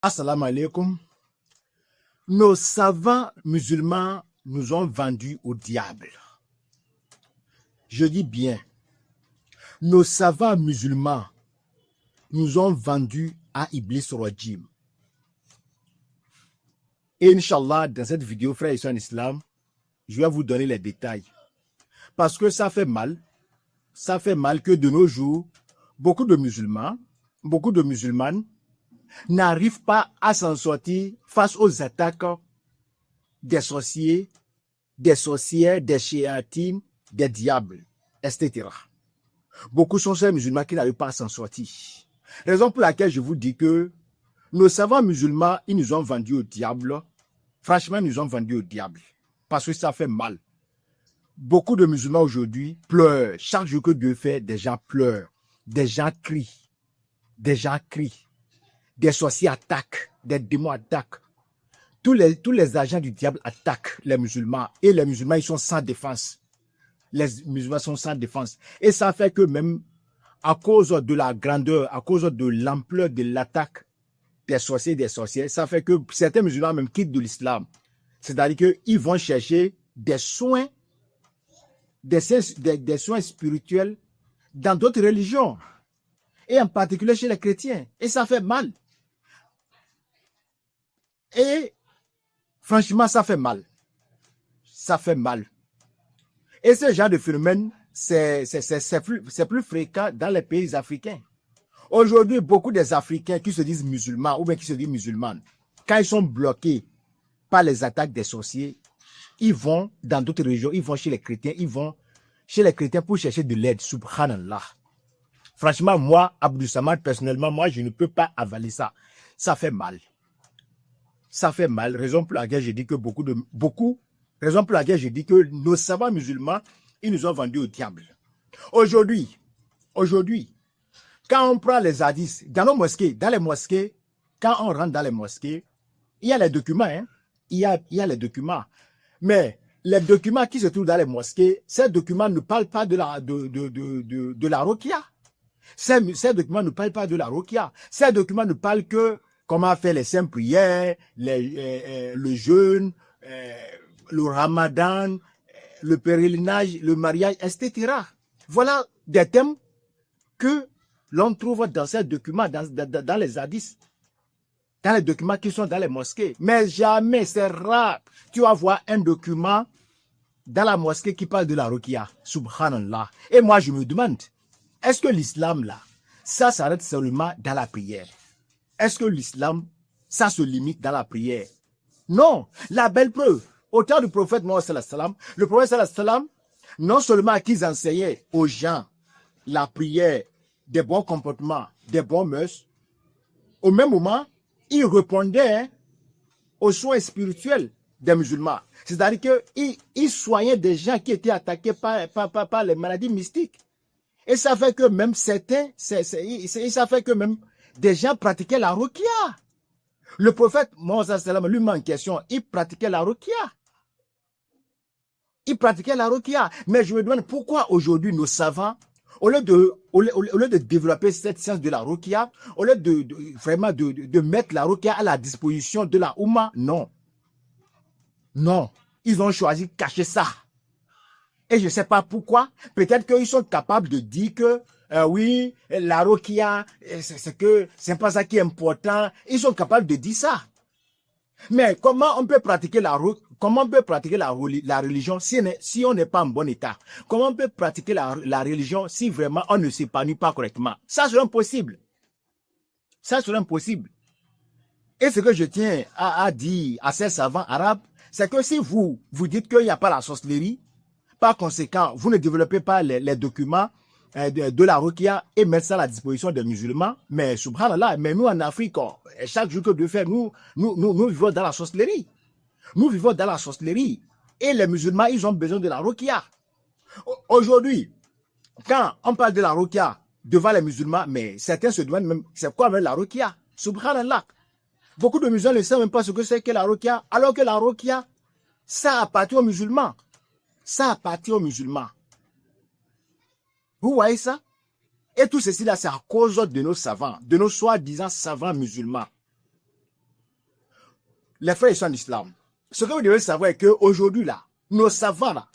Assalamu alaikum. Nos savants musulmans nous ont vendus au diable. Je dis bien, nos savants musulmans nous ont vendus à Iblis Rajim. Et Inch'Allah, dans cette vidéo, frères et sœurs en islam, je vais vous donner les détails. Parce que ça fait mal que de nos jours, beaucoup de musulmanes n'arrivent pas à s'en sortir face aux attaques des sorciers, des sorcières, des chéatines, des diables, etc. Beaucoup sont ces musulmans qui n'arrivent pas à s'en sortir. Raison pour laquelle je vous dis que nos savants musulmans, ils nous ont vendus au diable. Franchement, ils nous ont vendus au diable. Parce que ça fait mal. Beaucoup de musulmans aujourd'hui pleurent. Chaque jour que Dieu fait, des gens pleurent. Des gens crient. Des gens crient. Des sorciers attaquent. Des démons attaquent. Tous les agents du diable attaquent les musulmans. Et les musulmans, ils sont sans défense. Les musulmans sont sans défense. Et ça fait que même à cause de la grandeur, à cause de l'ampleur de l'attaque des sorciers et des sorcières, ça fait que certains musulmans même quittent de l'islam. C'est-à-dire qu'ils vont chercher des soins, des soins spirituels dans d'autres religions. Et en particulier chez les chrétiens. Et ça fait mal. Et franchement, ça fait mal. Ça fait mal. Et ce genre de phénomène, c'est plus fréquent dans les pays africains. Aujourd'hui, beaucoup des Africains qui se disent musulmans ou bien qui se disent musulmanes, quand ils sont bloqués par les attaques des sorciers, ils vont dans d'autres régions, ils vont chez les chrétiens, pour chercher de l'aide, subhanallah. Franchement, moi, Abdou Samad, personnellement, moi, je ne peux pas avaler ça. Ça fait mal. Ça fait mal. Raison pour laquelle je dis que raison pour laquelle je dis que nos savants musulmans, ils nous ont vendus au diable. Aujourd'hui, quand on prend les hadiths, dans les mosquées, quand on rentre dans les mosquées, il y a les documents, hein. Il y a les documents. Mais les documents qui se trouvent dans les mosquées, ces documents ne parlent pas de la ruqya. Ces documents ne parlent pas de la ruqya. Ces documents ne parlent que comment faire les saintes prières, le jeûne, le ramadan, le pèlerinage, le mariage, etc. Voilà des thèmes que l'on trouve dans ces documents, dans les hadiths, dans les documents qui sont dans les mosquées. Mais jamais, c'est rare, tu vas voir un document dans la mosquée qui parle de la ruqya. Subhanallah. Et moi, je me demande, est-ce que l'islam, là, ça s'arrête seulement dans la prière? Est-ce que l'islam, ça se limite dans la prière? Non. La belle preuve, au temps du prophète Mohammed sallallahu alayhi wa sallam, le prophète sallallahu alayhi wa sallam, non seulement qu'ils enseignaient aux gens la prière, des bons comportements, des bons mœurs, au même moment, ils répondaient aux soins spirituels des musulmans. C'est-à-dire qu'ils soignaient des gens qui étaient attaqués par les maladies mystiques. Et ça fait que même ça fait que même des gens pratiquaient la ruqya. Le prophète Mohammed sallam lui-même en question, il pratiquait la ruqya. Mais je me demande pourquoi aujourd'hui nos savants, au lieu de développer cette science de la ruqya, au lieu vraiment de mettre la ruqya à la disposition de la Oumma, non. Non. Ils ont choisi de cacher ça. Et je ne sais pas pourquoi. Peut-être qu'ils sont capables de dire que oui, la ruqya, c'est pas ça qui est important. Ils sont capables de dire ça. Mais comment on peut pratiquer la religion si on n'est pas en bon état? Comment on peut pratiquer la religion si vraiment on ne s'épanouit pas correctement? Ça serait impossible. Ça serait impossible. Et ce que je tiens à dire à ces savants arabes, c'est que si vous dites qu'il n'y a pas la sorcellerie, par conséquent, vous ne développez pas les documents de la ruqya et mettre ça à la disposition des musulmans. Mais subhanallah, mais nous en Afrique, chaque jour que Dieu fait, nous vivons dans la sorcellerie. Nous vivons dans la sorcellerie. Et les musulmans, ils ont besoin de la ruqya. Aujourd'hui, quand on parle de la ruqya devant les musulmans, mais certains se demandent même, c'est quoi même la ruqya? Subhanallah. Beaucoup de musulmans ne savent même pas ce que c'est que la ruqya, alors que la ruqya, ça appartient aux musulmans. Ça appartient aux musulmans. Vous voyez ça? Et tout ceci là, c'est à cause de nos savants, de nos soi-disant savants musulmans. les frères, ils sont en islam. Ce que vous devez savoir est qu'aujourd'hui, là, nos savants, là,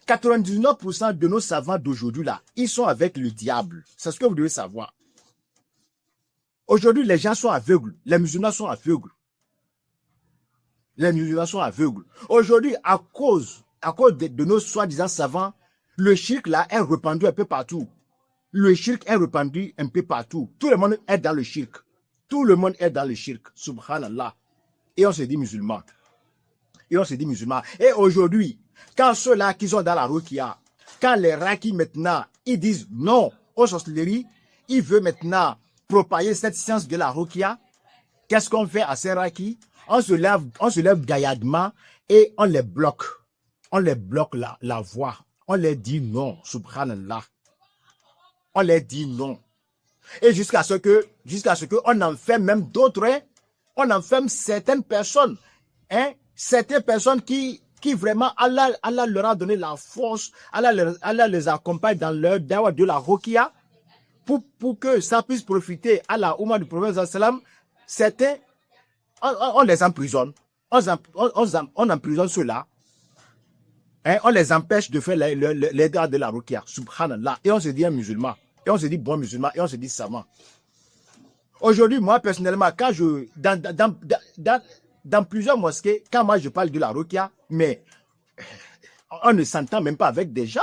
99% de nos savants d'aujourd'hui, là, ils sont avec le diable. C'est ce que vous devez savoir. Aujourd'hui, les gens sont aveugles. Les musulmans sont aveugles. Les musulmans sont aveugles. Aujourd'hui, à cause de nos soi-disant savants, le shirk là est répandu un peu partout. Le shirk est répandu un peu partout. Tout le monde est dans le shirk. Tout le monde est dans le shirk. Subhanallah. Et on se dit musulman. Et on se dit musulman. Et aujourd'hui, quand ceux-là qui sont dans la ruqya, quand les rakis maintenant, ils disent non aux sorcelleries, ils veulent maintenant propager cette science de la ruqya, qu'est-ce qu'on fait à ces rakis? On se lève gaillardement et on les bloque. On les bloque la voie. On les dit non, subhanallah. On les dit non. Et jusqu'à ce que on enferme même d'autres, hein, on enferme certaines personnes, hein, certaines personnes qui vraiment, Allah leur a donné la force, Allah les accompagne dans leur dawa de la ruqya pour que ça puisse profiter à la Oumma du prophète sallam. Certains, on les emprisonne, on emprisonne ceux-là, hein, on les empêche de faire les dawa de la ruqya, subhanallah, et on se dit un musulman, et on se dit bon musulman, et on se dit savant. Aujourd'hui, moi personnellement, quand dans plusieurs mosquées, quand moi je parle de la ruqya, mais on ne s'entend même pas avec des gens.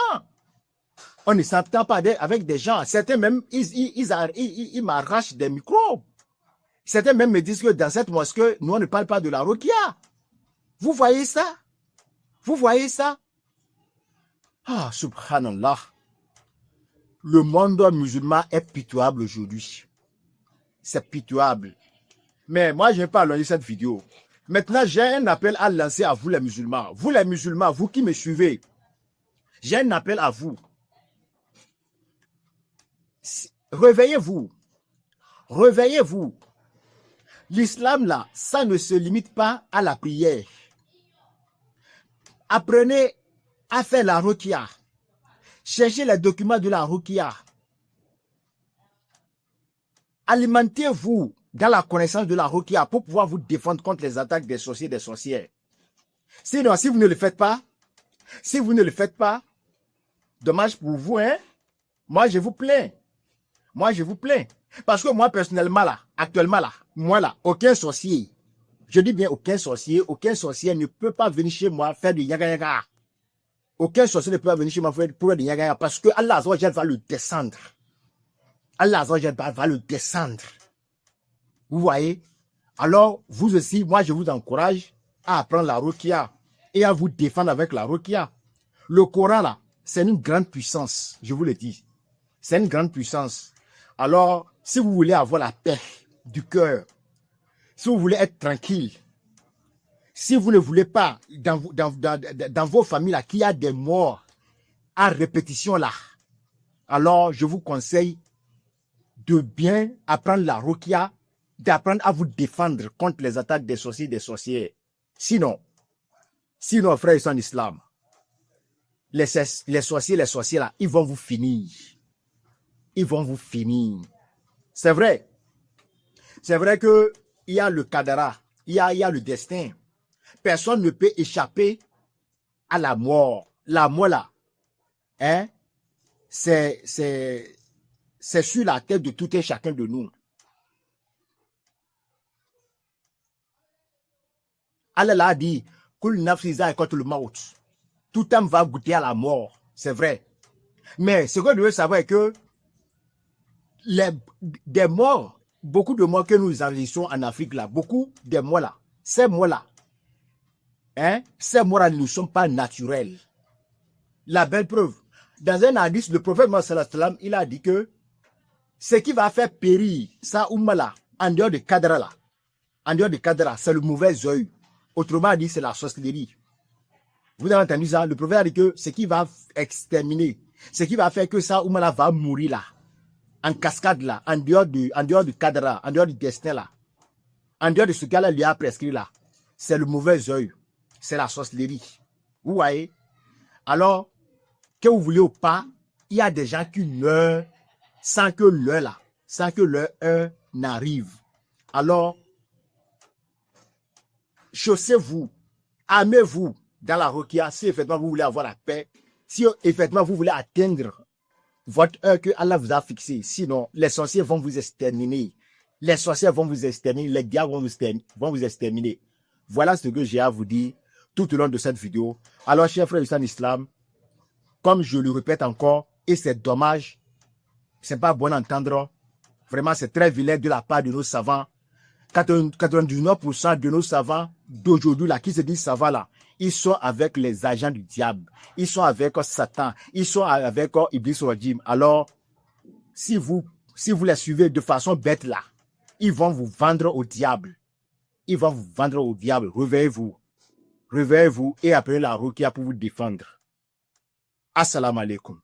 On ne s'entend pas avec des gens. Certains même, ils m'arrachent des micros. Certains même me disent que dans cette mosquée, nous on ne parle pas de la ruqya. Vous voyez ça? Vous voyez ça? Ah, subhanallah. Le monde musulman est pitoyable aujourd'hui. C'est pitoyable. Mais moi, je ne vais pas allonger cette vidéo. Maintenant, j'ai un appel à lancer à vous les musulmans. Vous les musulmans, vous qui me suivez. J'ai un appel à vous. Réveillez-vous. Réveillez-vous. L'islam, là, ça ne se limite pas à la prière. Apprenez à faire la ruqya. Cherchez les documents de la ruqya. Alimentez-vous dans la connaissance de la ruqya pour pouvoir vous défendre contre les attaques des sorciers et des sorcières. Sinon, si vous ne le faites pas, dommage pour vous, hein. Moi, je vous plains. Moi, je vous plains. Parce que moi, personnellement, là, actuellement, là, moi, là, aucun sorcier, je dis bien aucun sorcier ne peut pas venir chez moi faire du yaga-yaga. Aucun sorcier ne peut pas venir chez moi faire du yaga-yaga parce que Allah Azza wa Jalla va le descendre. Allah Azza wa Jalla va le descendre. Vous voyez? Alors, vous aussi, moi, je vous encourage à apprendre la ruqya et à vous défendre avec la ruqya. Le Coran, là, c'est une grande puissance, je vous le dis. C'est une grande puissance. Alors, si vous voulez avoir la paix du cœur, si vous voulez être tranquille, si vous ne voulez pas, dans vos familles, là, qu'il y a des morts à répétition, là, alors, je vous conseille de bien apprendre la ruqya, d'apprendre à vous défendre contre les attaques des sorciers et des sorcières. Sinon, frères, ils sont en islam. Les sorciers, les sorcières, là, ils vont vous finir. Ils vont vous finir. C'est vrai. C'est vrai que il y a le kadara, il y a le destin. Personne ne peut échapper à la mort. La mort, là, hein, c'est sur la tête de tout et chacun de nous. Allah a dit, Kul nafsiza contre le maut. Tout homme va goûter à la mort. C'est vrai. Mais ce que je veux savoir est que des morts, beaucoup de morts que nous enregistrons en Afrique là, beaucoup de morts là, ces morts là, hein, ces morts là ne sont pas naturels. La belle preuve, dans un hadith, le prophète Mohammed sallallahu alayhi wa sallam, il a dit que ce qui va faire périr ça Oumma là, en dehors de Kadra là, en dehors de Kadra, c'est le mauvais œil. Autrement dit, c'est la sorcellerie. Vous avez entendu ça? Le prophète a dit que ce qui va exterminer, ce qui va faire que ça Oumma là va mourir là, en cascade là, en dehors du cadre, en dehors du destin là, en dehors de ce qu'Allah lui a prescrit là, c'est le mauvais œil, c'est la sorcellerie. Vous voyez? Alors, que vous voulez ou pas, il y a des gens qui meurent sans que leur heure n'arrive. Alors, chaussez-vous, armez-vous dans la Ruqya si effectivement vous voulez avoir la paix, si effectivement vous voulez atteindre votre heure que Allah vous a fixée. Sinon, les sorciers vont vous exterminer. Les sorciers vont vous exterminer, les diables vont vous exterminer. Voilà ce que j'ai à vous dire tout au long de cette vidéo. Alors, chers frères en islam, comme je le répète encore, et c'est dommage, c'est pas bon d'entendre, vraiment c'est très vilain de la part de nos savants. 99% de nos savants d'aujourd'hui là, qui se disent savants là, ils sont avec les agents du diable, ils sont avec Satan, ils sont avec Iblis Rajim. Alors, si vous les suivez de façon bête là, ils vont vous vendre au diable. Ils vont vous vendre au diable. Réveillez-vous. Réveillez-vous et appelez la Ruqya pour vous défendre. Assalamu alaikum.